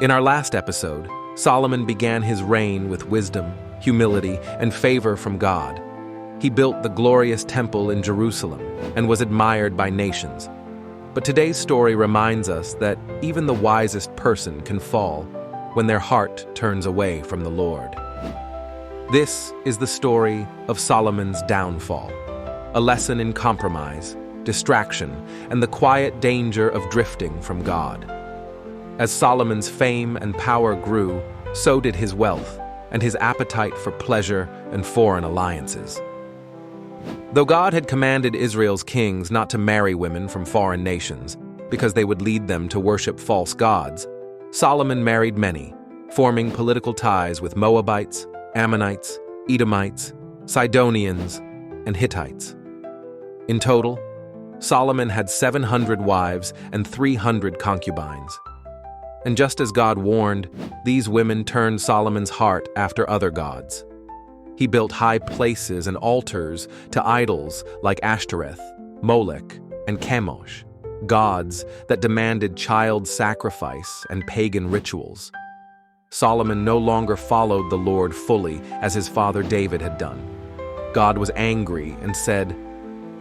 In our last episode, Solomon began his reign with wisdom, humility, and favor from God. He built the glorious temple in Jerusalem and was admired by nations. But today's story reminds us that even the wisest person can fall when their heart turns away from the Lord. This is the story of Solomon's downfall, a lesson in compromise, distraction, and the quiet danger of drifting from God. As Solomon's fame and power grew, so did his wealth and his appetite for pleasure and foreign alliances. Though God had commanded Israel's kings not to marry women from foreign nations because they would lead them to worship false gods, Solomon married many, forming political ties with Moabites, Ammonites, Edomites, Sidonians, and Hittites. In total, Solomon had 700 wives and 300 concubines. And just as God warned, these women turned Solomon's heart after other gods. He built high places and altars to idols like Ashtoreth, Molech, and Chemosh, gods that demanded child sacrifice and pagan rituals. Solomon no longer followed the Lord fully as his father David had done. God was angry and said,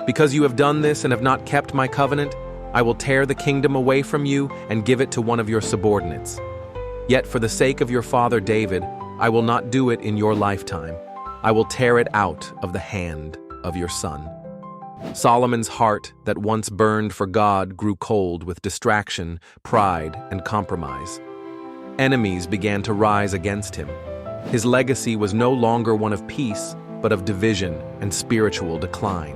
"Because you have done this and have not kept my covenant, I will tear the kingdom away from you and give it to one of your subordinates. Yet for the sake of your father David, I will not do it in your lifetime. I will tear it out of the hand of your son." Solomon's heart that once burned for God grew cold with distraction, pride, and compromise. Enemies began to rise against him. His legacy was no longer one of peace, but of division and spiritual decline.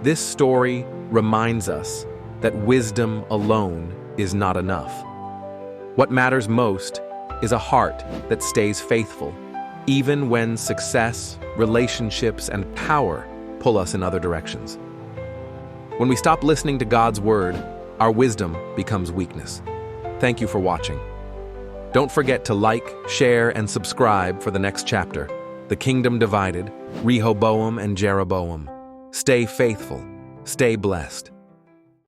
This story reminds us that wisdom alone is not enough. What matters most is a heart that stays faithful, even when success, relationships, and power pull us in other directions. When we stop listening to God's word, our wisdom becomes weakness. Thank you for watching. Don't forget to like, share, and subscribe for the next chapter, The Kingdom Divided, Rehoboam and Jeroboam. Stay faithful, stay blessed.